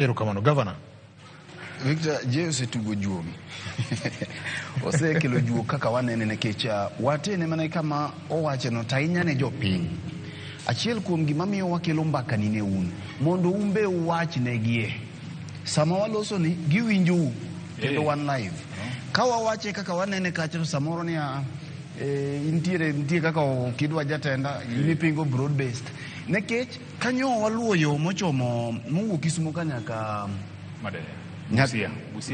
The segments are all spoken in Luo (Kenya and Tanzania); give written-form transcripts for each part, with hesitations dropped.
Ero kamano governor Victor Jose tugo juogi osekelo juo kaka wanene nikech watene mana kama owache no tainya ne jopiny achiel kuom gima miyo wakelo mbaka ni ne un mondo umbe uwach negie sama waloso ni giwinjo kendo one live ka wawache kaka wanene kacho samoro ni intiere kaka kidwa jatenda inipingo broad based nikech kanyo waluo yo mochomo mowuok Kisumo kanyaka Madere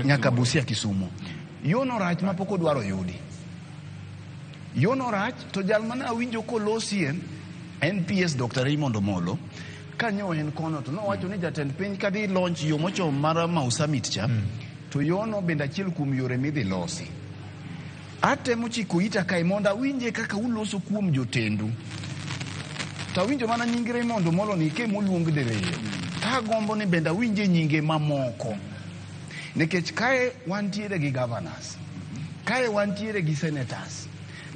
nyaka Busia Kisumo yono rach mapok odwaro yudi yono rach to jal mana awinjo kolosien NPS Dr. Raymond Omolo kanyo en kono to nowacho ni jatend piny kadhi launch yo mochomo mar Mau Summit cha to yono bende achiel kuom yore midhi losi atemo chiko ita kai monda winje kaka uloso kuom jotendu ta winjo mana nyingi Raymond Omolo ni ke moluong dereyo ta gombo ni benda winje nyinge mamoko nikech kae wantiere gi governors kae wantiere gi senators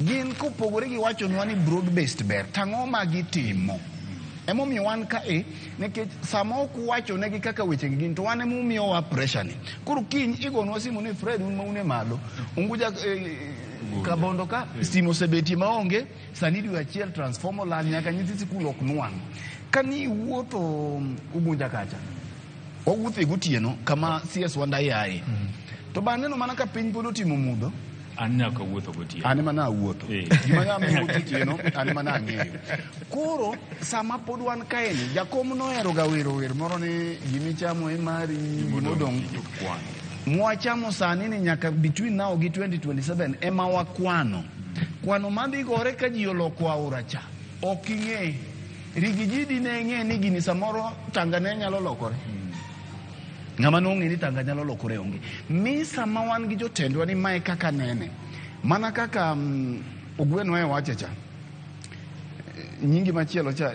gin kopogore gi wacho nwa ni broad based ber tang'o ma gitimo emomiyo wan kae nikech sama ok wacho negi kaka weche gin to wan emomiyo wa pressure ni koro kiny igonwa simu ni Fred un maune malo unguja kabondo ka simo sebeti maonge sani dwe achiel transformer lan nyaka nyithi sikul ok nwang' kani wuotho Ugunja kacha owuothe gotieno kama CS Wandai yae to bang'e no mana ka piny pod otimo mudho Anya ka wuotho gotieno ane mana wuotho gima nyame gotieno ane mana ang'eyo koro sama pod wan kae ni jakom nohero ga wer moro ni gimichamo mari gimodong mwachamo sani ni nyaka between now gi 2027 ema wakwano madhi gore ka ji oloko aora cha ok ing'e rigijidi ne ng'e ni gini samoro Tanganyika nyalo lokore ng'ama nong'e ni Tanga nyalo lokore onge mi sama wan gi jotendwa ni mae kaka nene mana kaka Ogweno wache cha nyingi machielo cha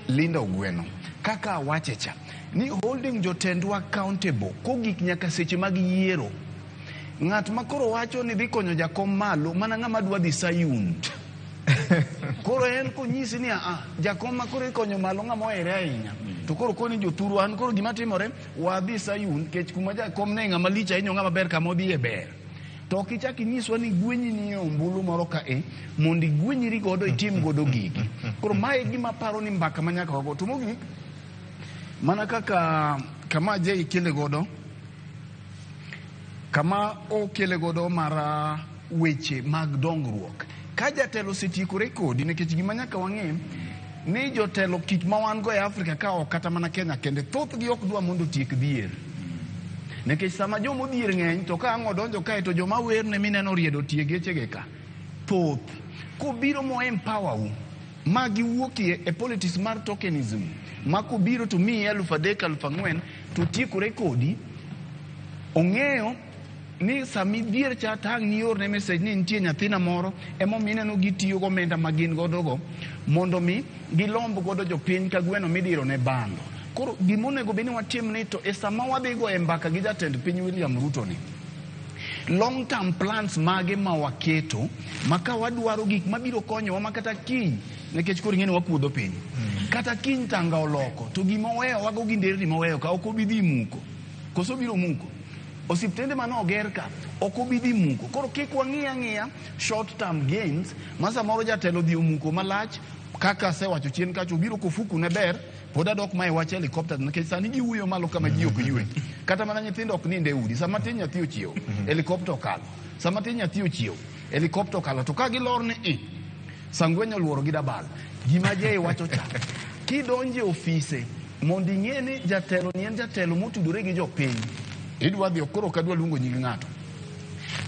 Linda Ogweno kaka wache cha ni holding jotendwa accountable kogik nyaka seche mag yiero ng'at makoro wacho ni dhi konyo jakom malo mana ng'ama dwa dhi Sayun koro en konyisi ni jakom makoro ikonyo malo ng'ama ohere ahinya to koro koni jothuru an koro gima timore wadhi Sayun kech kuma jakom ne ng'ama lich ahinya ng'ama ber kama odhi e ber to kichaki nyiswa ni gwenyi ni ombulu moro ka mondi gwenyiri godo itim godo gigi koro mae gima paro ni mbaka manyaka wago to mogik mana kaka kama je ikele godo kama okele godo mara weche mag dongruok ka jatelo setikore kodi nikech gima nyaka wang'e ni jotelo kik ma wan go e Afrika ka ok kata mana Kenya kende thoth gi ok dwa mondo tiek dhier nikech sama jomo dhier ng'eny to ka ang'o donjo kae to joma wer ne mineno riedo tie gechege ka thoth kobiro mo empower u ma giwuokie e politics mar tokenism ma kobiro to mi 3,000 4,000 to tiekore kodi ong'eyo ni sami dhier cha tang' ni yor ne message ni nitie nyathina moro emo mineno gitiyo go omenda magin godo go mondo mi gilomb godo jopiny ka gweno midiro ne bando koro gimonego beni watim ni to e sama wadhi go e mbaka gi jatend piny William Ruto ni long term plans mage ma waketo maka wadwaro gik mabiro konyowa makata kiny nikech koro ng'eni wakuodho piny kata kiny Tanga oloko to gima weyo wago gi nderni moweyo ka ok obidhi muko koso biro muko osiptende mano oger ka ok obidhi muko koro kik wang'iya short term gains masa moro jatelo dhi muko malach kaka sewacho chien kacho biro kofuku ne ber pod adok mai wache helicopter nikech sani giwuoyo malo kama ji ok ywe kata mana nyithindo ok ninde udi sama tin nyathi ochiew helicopter okalo sama tin nyathi ochiew helicopter okalo to ka gilor ni Sangwenyo oluoro gi dabal gima je wacho cha kidonje ofise mondo ing'e ni jatelo ni en jatelo motudore gi jopiny idwa dhi okoro kadwa luongo nying ng'ato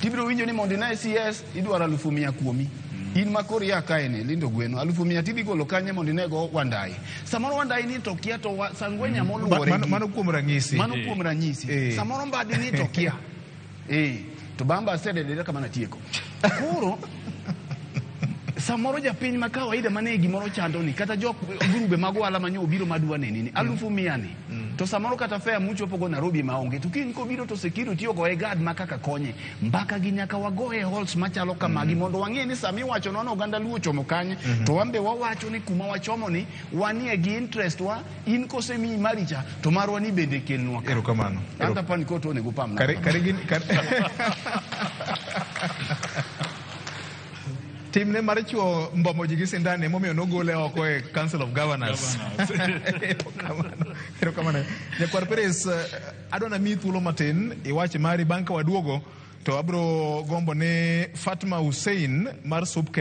tibiro winjo ni mondo na CS idwaro 100,000 kuomi in makori ya kaene Lindo Gweno 100,000 tidhi golo kanye mondo nego Wandai samoro Wandai ni to kia to Sangwenya moluore mano kuom ranyisi samoro mbadi ni to kia to bamba sede kama natieko koro samoro japiny makawaida mane gimoro chando ni kata jok grube mag wala manyo obiro madwa neni 100,000 ni to samoro kata fare muchopo go Nairobi maonge to kin kobiro to security ogo e guard makaka konye mbaka gi nyaka wagoe halls machalo kamagi mondo wang'e ni sami wacho nono oganda luo chomo kanye to wambe wawacho ni kuma wachomo ni wanie gi interest wa in kose mi maricha to marwa ni bende kelnwa ka erokamano anta pan ko to nego pam kare timne mar chuo mbomo ji gi sindan emomiyo nogole oko e Council of Governors. Erokamano. Nyakwar Peres, adwana mi thuolo matin iwache mari bang' ka waduogo to abro gombo ne Fatma Hussein mar Subke